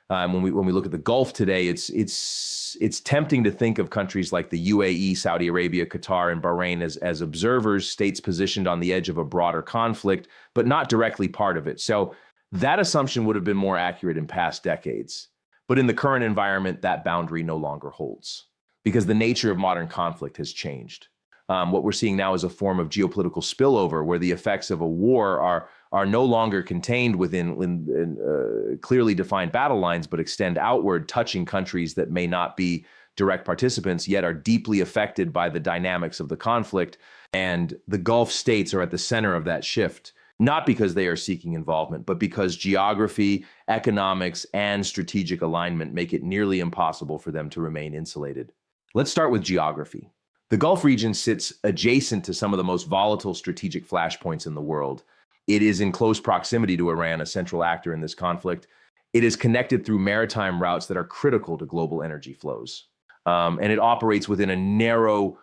When we look at the Gulf today, it's tempting to think of countries like the UAE, Saudi Arabia, Qatar, and Bahrain as observers, states positioned on the edge of a broader conflict, but not directly part of it. So that assumption would have been more accurate in past decades. But in the current environment, that boundary no longer holds because the nature of modern conflict has changed. What we're seeing now is a form of geopolitical spillover where the effects of a war are no longer contained within clearly defined battle lines, but extend outward, touching countries that may not be direct participants, yet are deeply affected by the dynamics of the conflict. And the Gulf states are at the center of that shift, not because they are seeking involvement, but because geography, economics, and strategic alignment make it nearly impossible for them to remain insulated. Let's start with geography. The Gulf region sits adjacent to some of the most volatile strategic flashpoints in the world. It is in close proximity to Iran, a central actor in this conflict. It is connected through maritime routes that are critical to global energy flows. And it operates within a narrow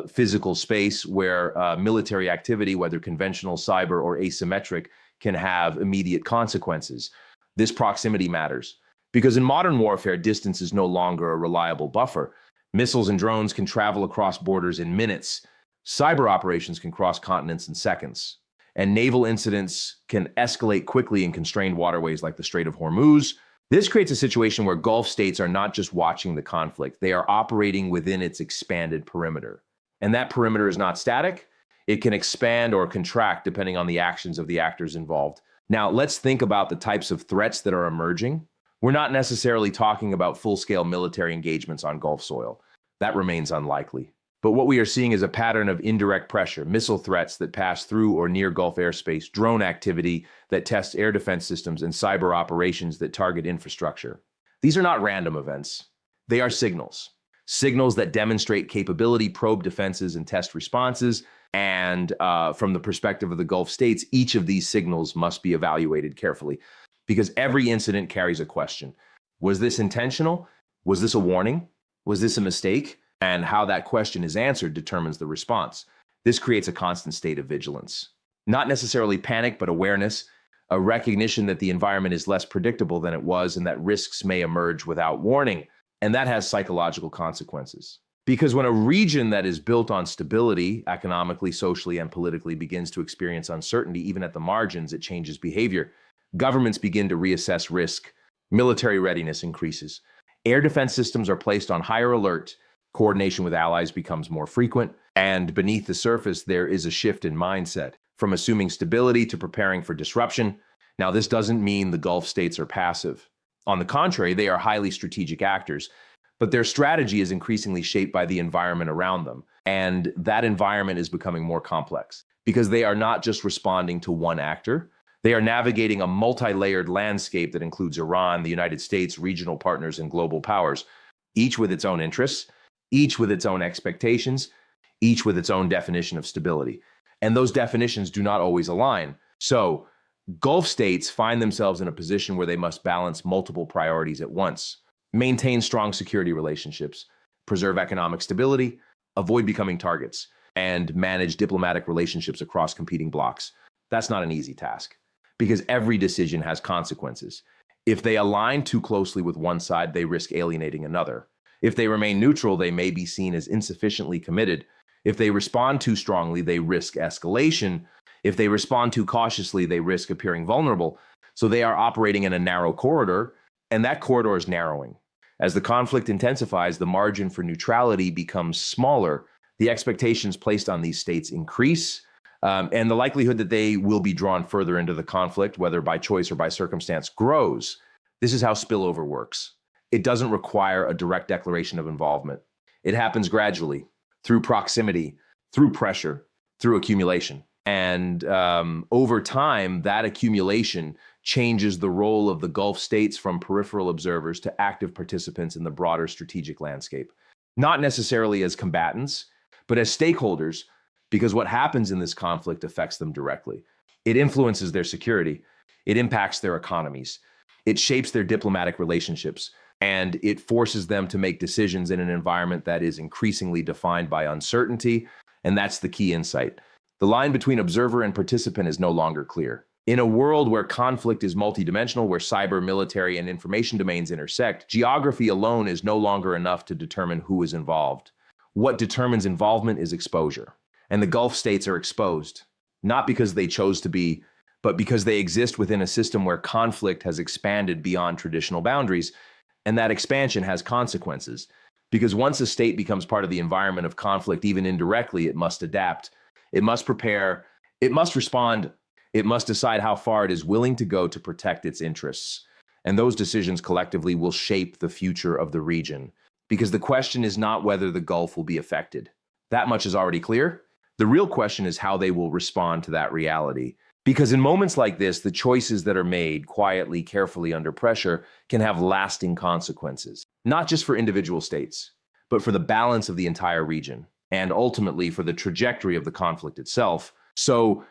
physical space where military activity, whether conventional, cyber, or asymmetric, can have immediate consequences. This proximity matters because in modern warfare, distance is no longer a reliable buffer. Missiles and drones can travel across borders in minutes. Cyber operations can cross continents in seconds. And naval incidents can escalate quickly in constrained waterways like the Strait of Hormuz. This creates a situation where Gulf states are not just watching the conflict, they are operating within its expanded perimeter. And that perimeter is not static. It can expand or contract depending on the actions of the actors involved. Now, let's think about the types of threats that are emerging. We're not necessarily talking about full-scale military engagements on Gulf soil. That remains unlikely. But what we are seeing is a pattern of indirect pressure, missile threats that pass through or near Gulf airspace, drone activity that tests air defense systems, and cyber operations that target infrastructure. These are not random events. They are signals. Signals that demonstrate capability, probe defenses, and test responses. And from the perspective of the Gulf states, each of these signals must be evaluated carefully because every incident carries a question. Was this intentional? Was this a warning? Was this a mistake? And how that question is answered determines the response. This creates a constant state of vigilance. Not necessarily panic, but awareness, a recognition that the environment is less predictable than it was and that risks may emerge without warning. And that has psychological consequences. Because when a region that is built on stability, economically, socially, and politically, begins to experience uncertainty, even at the margins, it changes behavior. Governments begin to reassess risk. Military readiness increases. Air defense systems are placed on higher alert. Coordination with allies becomes more frequent. And beneath the surface, there is a shift in mindset from assuming stability to preparing for disruption. Now, this doesn't mean the Gulf states are passive. On the contrary, they are highly strategic actors, but their strategy is increasingly shaped by the environment around them. And that environment is becoming more complex because they are not just responding to one actor. They are navigating a multi-layered landscape that includes Iran, the United States, regional partners, and global powers, each with its own interests, each with its own expectations, each with its own definition of stability. And those definitions do not always align. So Gulf states find themselves in a position where they must balance multiple priorities at once, maintain strong security relationships, preserve economic stability, avoid becoming targets, and manage diplomatic relationships across competing blocs. That's not an easy task because every decision has consequences. If they align too closely with one side, they risk alienating another. If they remain neutral, they may be seen as insufficiently committed. If they respond too strongly, they risk escalation. If they respond too cautiously, they risk appearing vulnerable. So they are operating in a narrow corridor, and that corridor is narrowing. As the conflict intensifies, the margin for neutrality becomes smaller. The expectations placed on these states increase, and the likelihood that they will be drawn further into the conflict, whether by choice or by circumstance, grows. This is how spillover works. It doesn't require a direct declaration of involvement. It happens gradually, through proximity, through pressure, through accumulation. And over time, that accumulation changes the role of the Gulf states from peripheral observers to active participants in the broader strategic landscape. Not necessarily as combatants, but as stakeholders, because what happens in this conflict affects them directly. It influences their security. It impacts their economies. It shapes their diplomatic relationships. And it forces them to make decisions in an environment that is increasingly defined by uncertainty. And that's the key insight. The line between observer and participant is no longer clear. In a world where conflict is multidimensional, where cyber, military, and information domains intersect, geography alone is no longer enough to determine who is involved. What determines involvement is exposure. And the Gulf states are exposed, not because they chose to be, but because they exist within a system where conflict has expanded beyond traditional boundaries, and that expansion has consequences. Because once a state becomes part of the environment of conflict, even indirectly, it must adapt, it must prepare, it must respond, it must decide how far it is willing to go to protect its interests. And those decisions collectively will shape the future of the region. Because the question is not whether the Gulf will be affected. That much is already clear. The real question is how they will respond to that reality. Because in moments like this, the choices that are made quietly, carefully under pressure can have lasting consequences, not just for individual states, but for the balance of the entire region, and ultimately for the trajectory of the conflict itself. So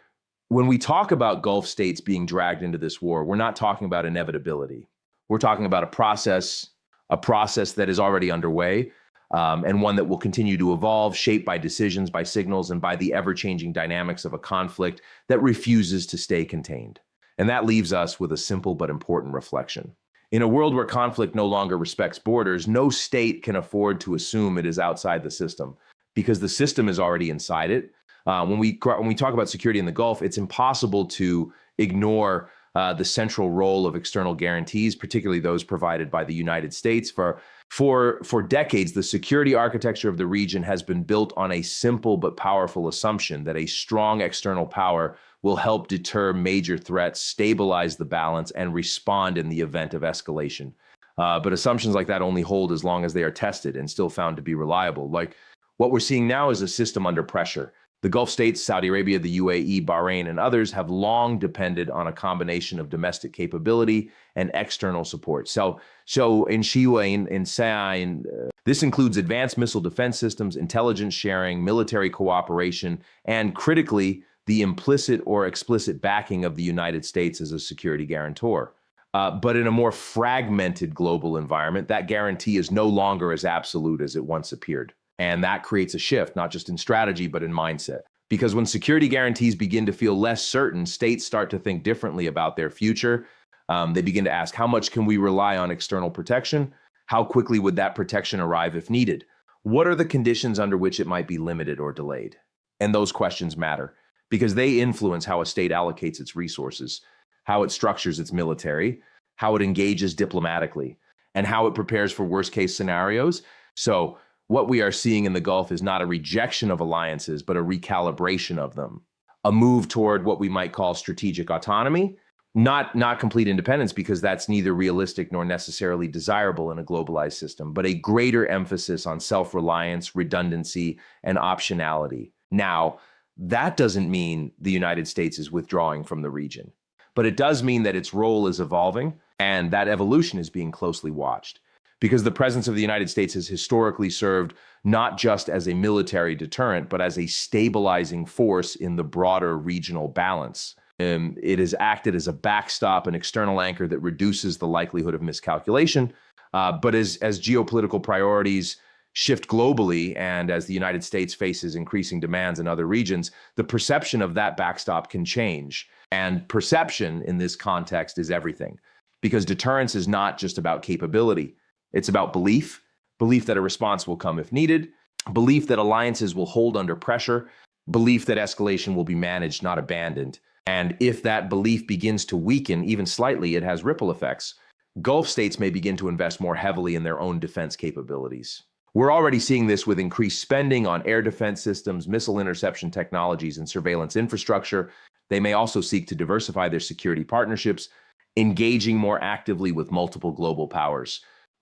when we talk about Gulf states being dragged into this war, we're not talking about inevitability. We're talking about a process that is already underway, and one that will continue to evolve, shaped by decisions, by signals, and by the ever-changing dynamics of a conflict that refuses to stay contained. And that leaves us with a simple but important reflection. In a world where conflict no longer respects borders, no state can afford to assume it is outside the system, because the system is already inside it. When we talk about security in the Gulf, it's impossible to ignore the central role of external guarantees, particularly those provided by the United States. For decades, the security architecture of the region has been built on a simple but powerful assumption that a strong external power will help deter major threats, stabilize the balance, and respond in the event of escalation. But assumptions like that only hold as long as they are tested and still found to be reliable. Like what we're seeing now is a system under pressure. The Gulf states, Saudi Arabia, the UAE, Bahrain, and others have long depended on a combination of domestic capability and external support. So in Shiwa, in Sa'in, this includes advanced missile defense systems, intelligence sharing, military cooperation, and critically, the implicit or explicit backing of the United States as a security guarantor. But in a more fragmented global environment, that guarantee is no longer as absolute as it once appeared. And that creates a shift, not just in strategy, but in mindset. Because when security guarantees begin to feel less certain, states start to think differently about their future. They begin to ask, how much can we rely on external protection? How quickly would that protection arrive if needed? What are the conditions under which it might be limited or delayed? And those questions matter because they influence how a state allocates its resources, how it structures its military, how it engages diplomatically, and how it prepares for worst-case scenarios. So what we are seeing in the Gulf is not a rejection of alliances, but a recalibration of them, a move toward what we might call strategic autonomy, not complete independence, because that's neither realistic nor necessarily desirable in a globalized system, but a greater emphasis on self-reliance, redundancy, and optionality. Now, that doesn't mean the United States is withdrawing from the region, but it does mean that its role is evolving, and that evolution is being closely watched. Because the presence of the United States has historically served not just as a military deterrent, but as a stabilizing force in the broader regional balance. It has acted as a backstop, an external anchor that reduces the likelihood of miscalculation. But as geopolitical priorities shift globally and as the United States faces increasing demands in other regions, the perception of that backstop can change. And perception in this context is everything. Because deterrence is not just about capability. It's about belief that a response will come if needed, belief that alliances will hold under pressure, belief that escalation will be managed, not abandoned. And if that belief begins to weaken, even slightly, it has ripple effects. Gulf states may begin to invest more heavily in their own defense capabilities. We're already seeing this with increased spending on air defense systems, missile interception technologies, and surveillance infrastructure. They may also seek to diversify their security partnerships, engaging more actively with multiple global powers,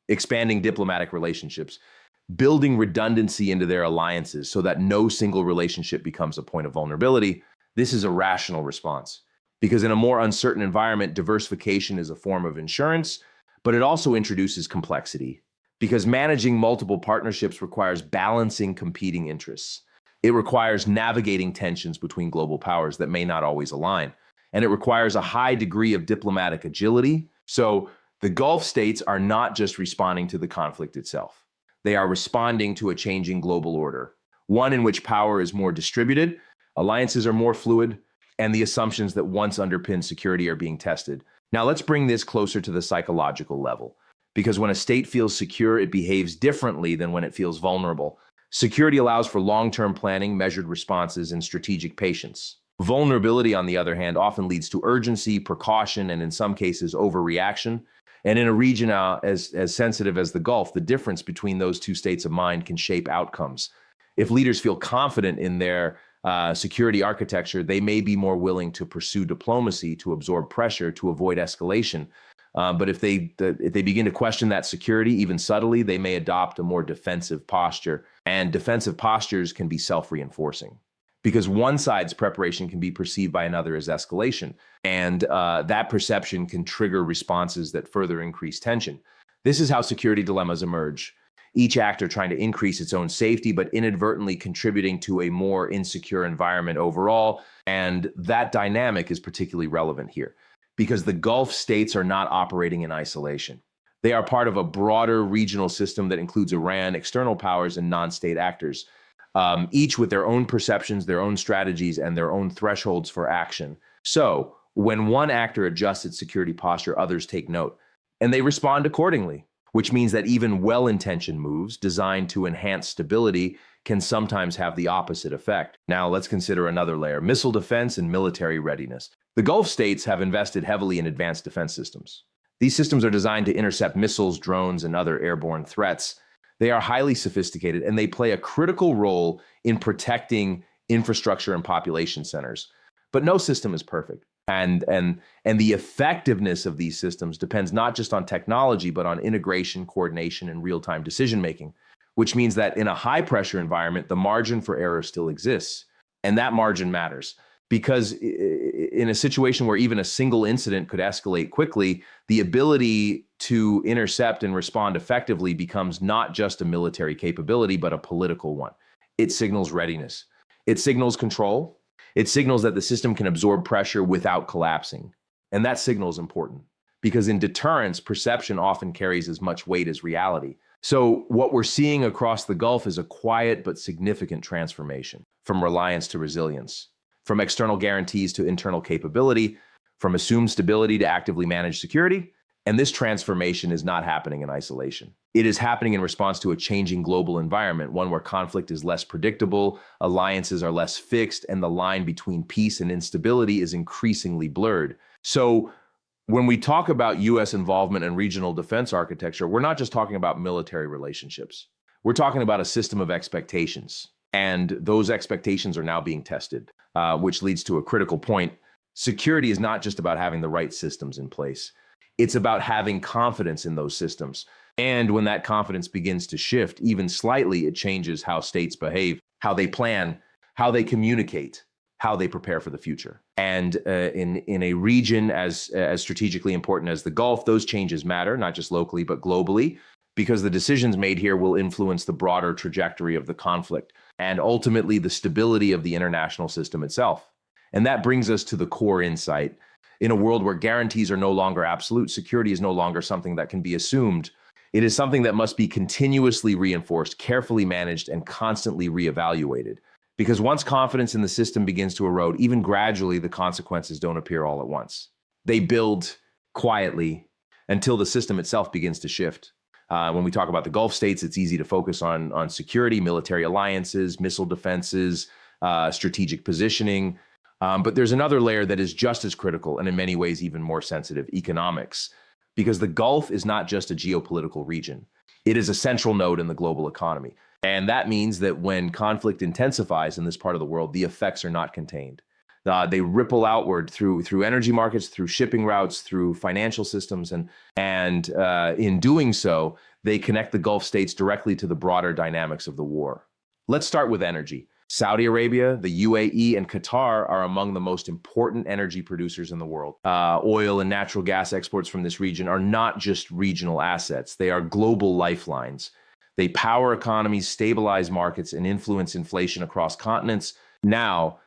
expanding diplomatic relationships, building redundancy into their alliances so that no single relationship becomes a point of vulnerability. This is a rational response because in a more uncertain environment, diversification is a form of insurance, but it also introduces complexity because managing multiple partnerships requires balancing competing interests. It requires navigating tensions between global powers that may not always align, and it requires a high degree of diplomatic agility. So the Gulf states are not just responding to the conflict itself. They are responding to a changing global order, one in which power is more distributed, alliances are more fluid, and the assumptions that once underpinned security are being tested. Now let's bring this closer to the psychological level, because when a state feels secure, it behaves differently than when it feels vulnerable. Security allows for long-term planning, measured responses, and strategic patience. Vulnerability, on the other hand, often leads to urgency, precaution, and in some cases, overreaction. And in a region as sensitive as the Gulf, the difference between those two states of mind can shape outcomes. If leaders feel confident in their security architecture, they may be more willing to pursue diplomacy, to absorb pressure, to avoid escalation. But if they begin to question that security, even subtly, they may adopt a more defensive posture. And defensive postures can be self-reinforcing, because one side's preparation can be perceived by another as escalation. And that perception can trigger responses that further increase tension. This is how security dilemmas emerge. Each actor trying to increase its own safety, but inadvertently contributing to a more insecure environment overall. And that dynamic is particularly relevant here, because the Gulf states are not operating in isolation. They are part of a broader regional system that includes Iran, external powers, and non-state actors, each with their own perceptions, their own strategies, and their own thresholds for action. So when one actor adjusts its security posture, others take note, and they respond accordingly, which means that even well-intentioned moves designed to enhance stability can sometimes have the opposite effect. Now let's consider another layer: missile defense and military readiness. The Gulf states have invested heavily in advanced defense systems. These systems are designed to intercept missiles, drones, and other airborne threats. They are highly sophisticated, and they play a critical role in protecting infrastructure and population centers. But no system is perfect. And the effectiveness of these systems depends not just on technology, but on integration, coordination, and real-time decision-making, which means that in a high-pressure environment, the margin for error still exists. And that margin matters, because in a situation where even a single incident could escalate quickly, the ability to intercept and respond effectively becomes not just a military capability, but a political one. It signals readiness. It signals control. It signals that the system can absorb pressure without collapsing. And that signal is important, because in deterrence, perception often carries as much weight as reality. So what we're seeing across the Gulf is a quiet but significant transformation, from reliance to resilience, from external guarantees to internal capability, from assumed stability to actively managed security. And this transformation is not happening in isolation. It is happening in response to a changing global environment, one where conflict is less predictable, alliances are less fixed, and the line between peace and instability is increasingly blurred. So when we talk about U.S. involvement in regional defense architecture, we're not just talking about military relationships. We're talking about a system of expectations. And those expectations are now being tested, which leads to a critical point. Security is not just about having the right systems in place. It's about having confidence in those systems. And when that confidence begins to shift, even slightly, it changes how states behave, how they plan, how they communicate, how they prepare for the future. And in a region as strategically important as the Gulf, those changes matter, not just locally, but globally, because the decisions made here will influence the broader trajectory of the conflict and ultimately the stability of the international system itself. And that brings us to the core insight. In a world where guarantees are no longer absolute, security is no longer something that can be assumed. It is something that must be continuously reinforced, carefully managed, and constantly reevaluated. Because once confidence in the system begins to erode, even gradually, the consequences don't appear all at once. They build quietly until the system itself begins to shift. When we talk about the Gulf states, it's easy to focus on security, military alliances, missile defenses, strategic positioning. But there's another layer that is just as critical and in many ways even more sensitive: economics. Because the Gulf is not just a geopolitical region. It is a central node in the global economy. And that means that when conflict intensifies in this part of the world, the effects are not contained. They ripple outward through energy markets, through shipping routes, through financial systems, and in doing so, they connect the Gulf states directly to the broader dynamics of the war. Let's start with energy. Saudi Arabia, the UAE, and Qatar are among the most important energy producers in the world. Oil and natural gas exports from this region are not just regional assets. They are global lifelines. They power economies, stabilize markets, and influence inflation across continents. Now,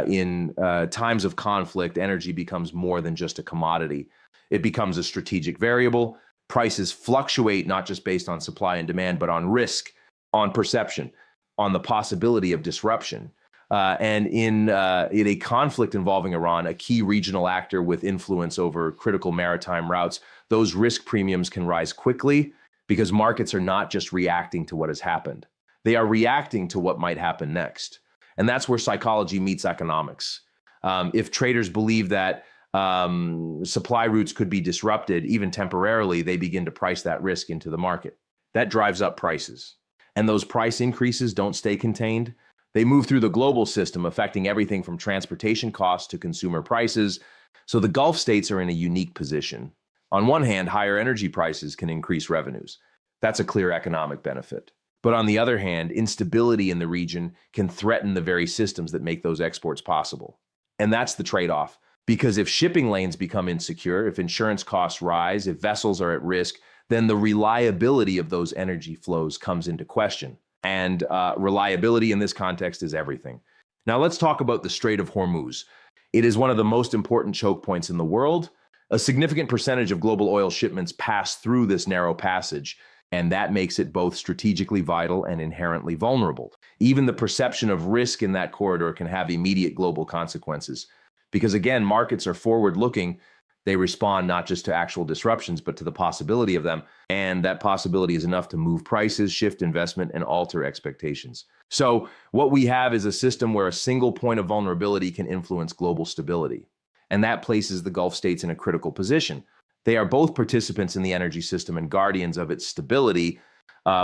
in times of conflict, energy becomes more than just a commodity. It becomes a strategic variable. Prices fluctuate not just based on supply and demand, but on risk, on perception, on the possibility of disruption. And in a conflict involving Iran, a key regional actor with influence over critical maritime routes, those risk premiums can rise quickly because markets are not just reacting to what has happened. They are reacting to what might happen next. And that's where psychology meets economics. If traders believe that supply routes could be disrupted, even temporarily, they begin to price that risk into the market. That drives up prices. And those price increases don't stay contained. They move through the global system, affecting everything from transportation costs to consumer prices. So the Gulf states are in a unique position. On one hand, higher energy prices can increase revenues. That's a clear economic benefit. But on the other hand, instability in the region can threaten the very systems that make those exports possible. And that's the trade-off. Because if shipping lanes become insecure, if insurance costs rise, if vessels are at risk, then the reliability of those energy flows comes into question. And reliability in this context is everything. Now let's talk about the Strait of Hormuz. It is one of the most important choke points in the world. A significant percentage of global oil shipments pass through this narrow passage, and that makes it both strategically vital and inherently vulnerable. Even the perception of risk in that corridor can have immediate global consequences. Because again, markets are forward-looking. They respond not just to actual disruptions, but to the possibility of them. And that possibility is enough to move prices, shift investment, and alter expectations. So what we have is a system where a single point of vulnerability can influence global stability. And that places the Gulf states in a critical position. They are both participants in the energy system and guardians of its stability,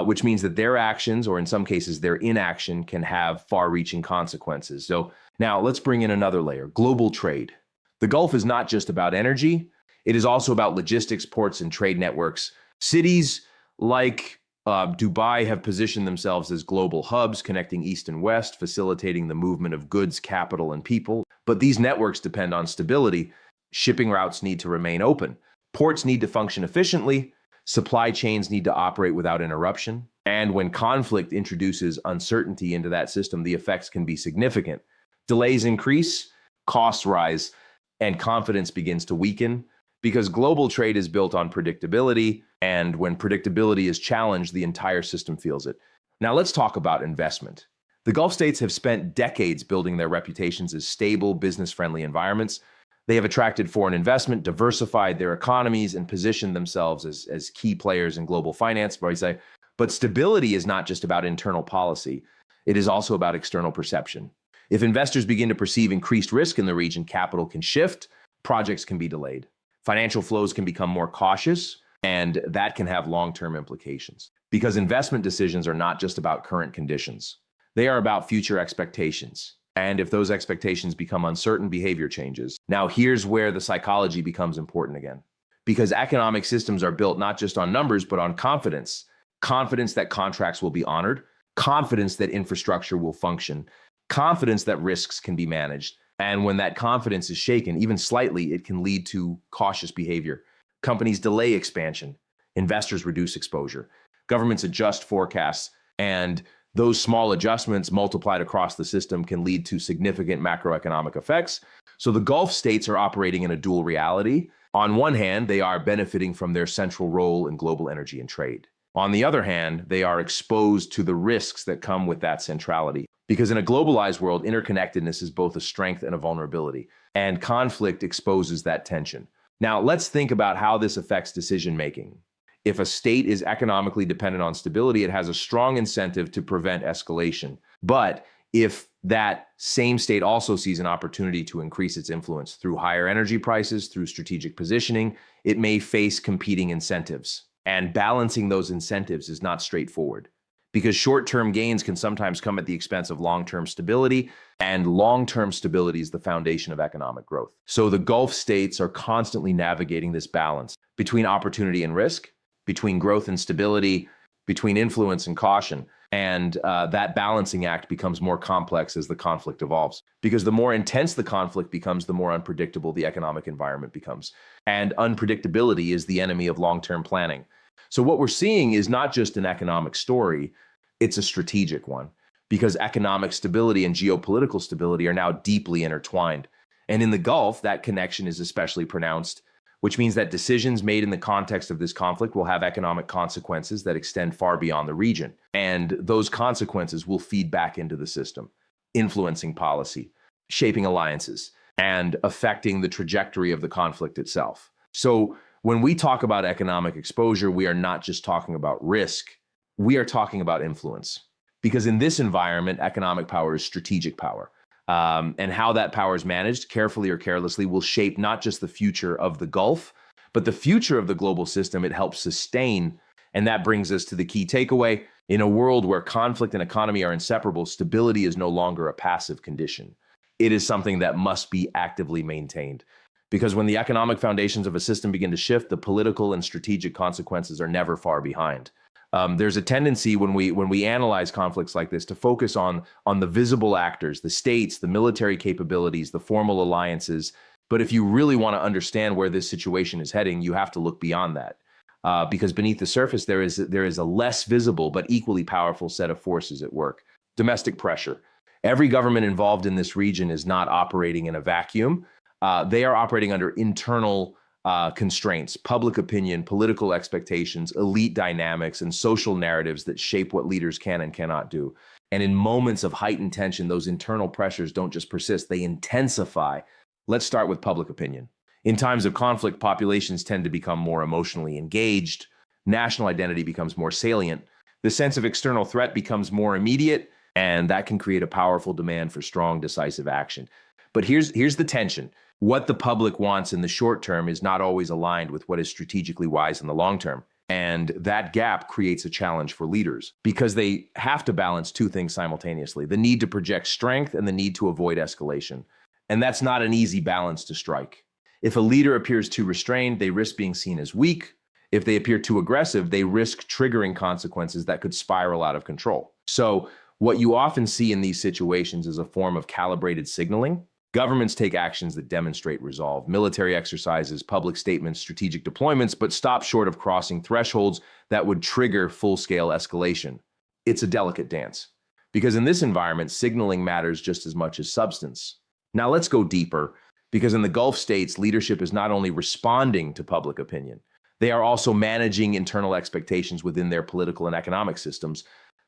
which means that their actions, or in some cases their inaction, can have far-reaching consequences. So now let's bring in another layer, global trade. The Gulf is not just about energy. It is also about logistics, ports, and trade networks. Cities like Dubai have positioned themselves as global hubs, connecting east and west, facilitating the movement of goods, capital, and people. But these networks depend on stability. Shipping routes need to remain open. Ports need to function efficiently. Supply chains need to operate without interruption. And when conflict introduces uncertainty into that system, the effects can be significant. Delays increase, costs rise, and confidence begins to weaken because global trade is built on predictability. And when predictability is challenged, the entire system feels it. Now let's talk about investment. The Gulf states have spent decades building their reputations as stable, business-friendly environments. They have attracted foreign investment, diversified their economies, and positioned themselves as key players in global finance. But stability is not just about internal policy. It is also about external perception. If investors begin to perceive increased risk in the region, capital can shift, projects can be delayed, financial flows can become more cautious, and that can have long-term implications. Because investment decisions are not just about current conditions. They are about future expectations. And if those expectations become uncertain, behavior changes. Now, here's where the psychology becomes important again. Because economic systems are built not just on numbers, but on confidence. Confidence that contracts will be honored, confidence that infrastructure will function, confidence that risks can be managed. And when that confidence is shaken, even slightly, it can lead to cautious behavior. Companies delay expansion, investors reduce exposure, governments adjust forecasts, and those small adjustments multiplied across the system can lead to significant macroeconomic effects. So the Gulf states are operating in a dual reality. On one hand, they are benefiting from their central role in global energy and trade. On the other hand, they are exposed to the risks that come with that centrality. Because in a globalized world, interconnectedness is both a strength and a vulnerability, and conflict exposes that tension. Now, let's think about how this affects decision-making. If a state is economically dependent on stability, it has a strong incentive to prevent escalation. But if that same state also sees an opportunity to increase its influence through higher energy prices, through strategic positioning, it may face competing incentives. And balancing those incentives is not straightforward, because short-term gains can sometimes come at the expense of long-term stability, and long-term stability is the foundation of economic growth. So the Gulf states are constantly navigating this balance between opportunity and risk, between growth and stability, between influence and caution. And that balancing act becomes more complex as the conflict evolves. Because the more intense the conflict becomes, the more unpredictable the economic environment becomes. And unpredictability is the enemy of long-term planning. So what we're seeing is not just an economic story, it's a strategic one. Because economic stability and geopolitical stability are now deeply intertwined. And in the Gulf, that connection is especially pronounced, which means that decisions made in the context of this conflict will have economic consequences that extend far beyond the region. And those consequences will feed back into the system. influencing policy, shaping alliances, and affecting the trajectory of the conflict itself. So when we talk about economic exposure, we are not just talking about risk, we are talking about influence. Because in this environment, economic power is strategic power. And how that power is managed, carefully or carelessly, will shape not just the future of the Gulf, but the future of the global system it helps sustain. And that brings us to the key takeaway. In a world where conflict and economy are inseparable, stability is no longer a passive condition. It is something that must be actively maintained. Because when the economic foundations of a system begin to shift, the political and strategic consequences are never far behind. There's a tendency when we analyze conflicts like this to focus on the visible actors, the states, the military capabilities, the formal alliances. But if you really want to understand where this situation is heading, you have to look beyond that. Because beneath the surface, there is a less visible but equally powerful set of forces at work. Domestic pressure. Every government involved in this region is not operating in a vacuum. They are operating under internal constraints, public opinion, political expectations, elite dynamics, and social narratives that shape what leaders can and cannot do. And in moments of heightened tension, those internal pressures don't just persist, they intensify. Let's start with public opinion. In times of conflict, populations tend to become more emotionally engaged. National identity becomes more salient. The sense of external threat becomes more immediate, and that can create a powerful demand for strong, decisive action. But here's the tension. What the public wants in the short term is not always aligned with what is strategically wise in the long term. And that gap creates a challenge for leaders because they have to balance two things simultaneously: the need to project strength and the need to avoid escalation. And that's not an easy balance to strike. If a leader appears too restrained, they risk being seen as weak. If they appear too aggressive, they risk triggering consequences that could spiral out of control. So what you often see in these situations is a form of calibrated signaling. Governments take actions that demonstrate resolve, military exercises, public statements, strategic deployments, but stop short of crossing thresholds that would trigger full-scale escalation. It's a delicate dance, because in this environment, signaling matters just as much as substance. Now let's go deeper, because in the Gulf states, leadership is not only responding to public opinion, they are also managing internal expectations within their political and economic systems.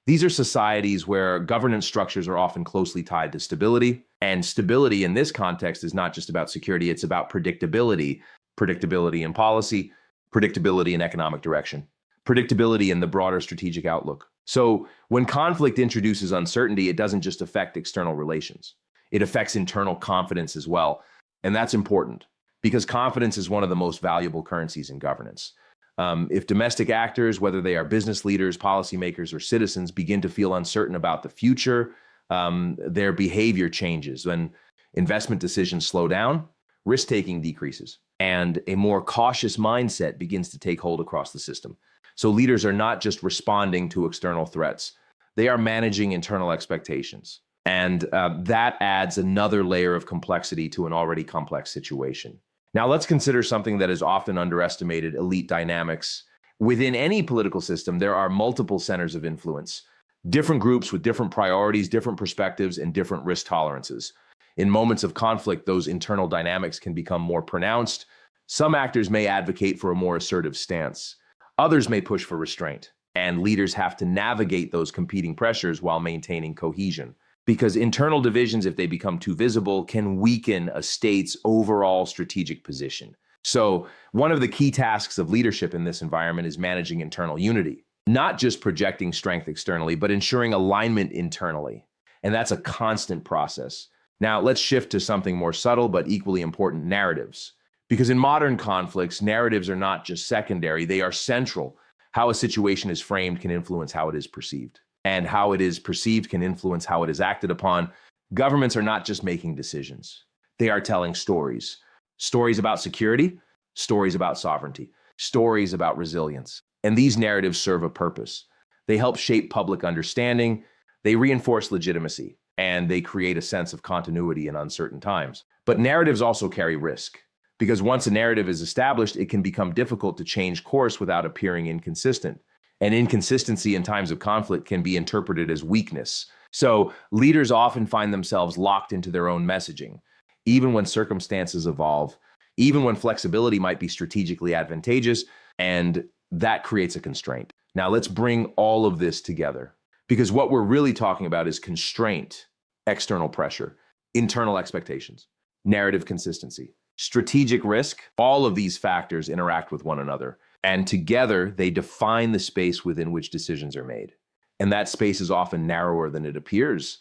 These are societies where governance structures are often closely tied to stability. And stability in this context is not just about security, it's about predictability. Predictability in policy, predictability in economic direction, predictability in the broader strategic outlook. So when conflict introduces uncertainty, it doesn't just affect external relations. It affects internal confidence as well. And that's important because confidence is one of the most valuable currencies in governance. If domestic actors, whether they are business leaders, policymakers, or citizens, begin to feel uncertain about the future, their behavior changes. When investment decisions slow down, risk-taking decreases, and a more cautious mindset begins to take hold across the system. So leaders are not just responding to external threats, they are managing internal expectations. And that adds another layer of complexity to an already complex situation. Now let's consider something that is often underestimated: elite dynamics. Within any political system, there are multiple centers of influence, different groups with different priorities, different perspectives, and different risk tolerances. In moments of conflict, those internal dynamics can become more pronounced. Some actors may advocate for a more assertive stance. Others may push for restraint, and leaders have to navigate those competing pressures while maintaining cohesion. Because internal divisions, if they become too visible, can weaken a state's overall strategic position. So one of the key tasks of leadership in this environment is managing internal unity, not just projecting strength externally, but ensuring alignment internally. And that's a constant process. Now let's shift to something more subtle, but equally important: narratives. Because in modern conflicts, narratives are not just secondary, they are central. How a situation is framed can influence how it is perceived. And how it is perceived can influence how it is acted upon. Governments are not just making decisions. They are telling stories. Stories about security, stories about sovereignty, stories about resilience. And these narratives serve a purpose. They help shape public understanding, they reinforce legitimacy, and they create a sense of continuity in uncertain times. But narratives also carry risk, because once a narrative is established, it can become difficult to change course without appearing inconsistent. And inconsistency in times of conflict can be interpreted as weakness. So leaders often find themselves locked into their own messaging, even when circumstances evolve, even when flexibility might be strategically advantageous, and that creates a constraint. Now let's bring all of this together, because what we're really talking about is constraint. external pressure, internal expectations, narrative consistency, strategic risk. All of these factors interact with one another, and together they define the space within which decisions are made. And that space is often narrower than it appears,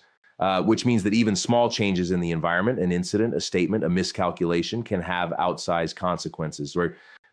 which means that even small changes in the environment, an incident, a statement, a miscalculation, can have outsized consequences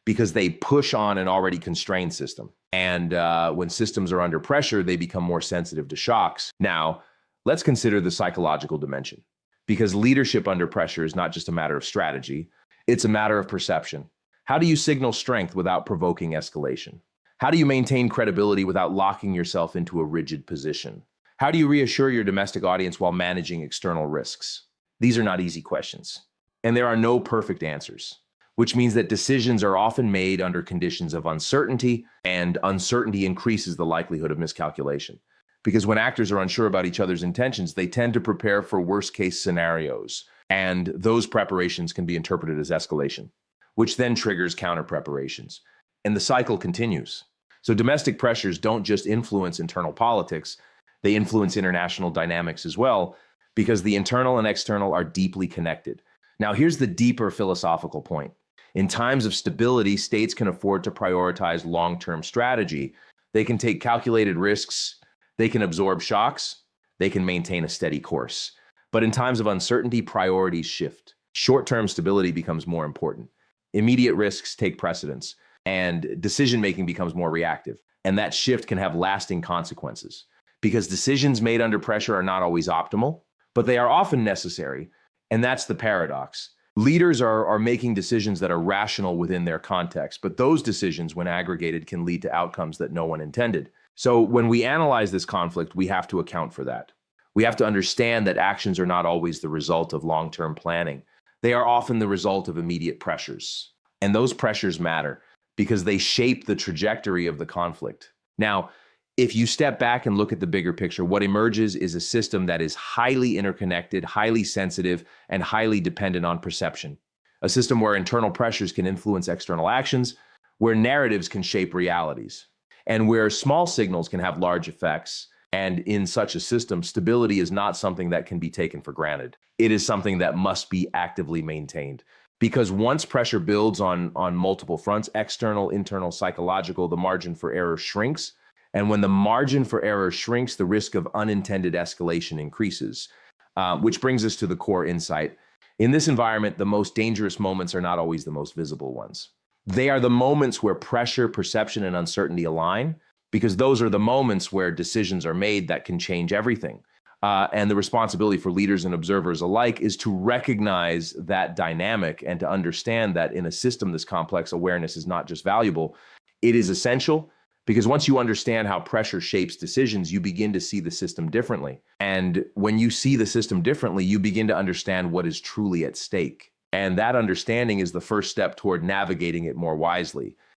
because they push on an already constrained system. And when systems are under pressure, they become more sensitive to shocks. Now, let's consider the psychological dimension, because leadership under pressure is not just a matter of strategy, it's a matter of perception. How do you signal strength without provoking escalation? How do you maintain credibility without locking yourself into a rigid position? How do you reassure your domestic audience while managing external risks? These are not easy questions, and there are no perfect answers, which means that decisions are often made under conditions of uncertainty, and uncertainty increases the likelihood of miscalculation. Because when actors are unsure about each other's intentions, they tend to prepare for worst-case scenarios, and those preparations can be interpreted as escalation, which then triggers counter-preparations, and the cycle continues. So domestic pressures don't just influence internal politics, they influence international dynamics as well, because the internal and external are deeply connected. Now, here's the deeper philosophical point. In times of stability, states can afford to prioritize long-term strategy. They can take calculated risks, they can absorb shocks, they can maintain a steady course. But in times of uncertainty, priorities shift. Short-term stability becomes more important. Immediate risks take precedence, and decision-making becomes more reactive. And that shift can have lasting consequences, because decisions made under pressure are not always optimal, but they are often necessary. And that's the paradox. Leaders are making decisions that are rational within their context, but those decisions, when aggregated, can lead to outcomes that no one intended. So when we analyze this conflict, we have to account for that. We have to understand that actions are not always the result of long-term planning. They are often the result of immediate pressures. And those pressures matter because they shape the trajectory of the conflict. Now, if you step back and look at the bigger picture, what emerges is a system that is highly interconnected, highly sensitive, and highly dependent on perception. A system where internal pressures can influence external actions, where narratives can shape realities, and where small signals can have large effects. And in such a system, stability is not something that can be taken for granted. It is something that must be actively maintained. Because once pressure builds on multiple fronts, external, internal, psychological, the margin for error shrinks. And when the margin for error shrinks, the risk of unintended escalation increases, which brings us to the core insight. In this environment, the most dangerous moments are not always the most visible ones. They are the moments where pressure, perception, and uncertainty align, because those are the moments where decisions are made that can change everything. And the responsibility for leaders and observers alike is to recognize that dynamic and to understand that in a system this complex, awareness is not just valuable, it is essential. Because once you understand how pressure shapes decisions, you begin to see the system differently. And when you see the system differently, you begin to understand what is truly at stake. And that understanding is the first step toward navigating it more wisely.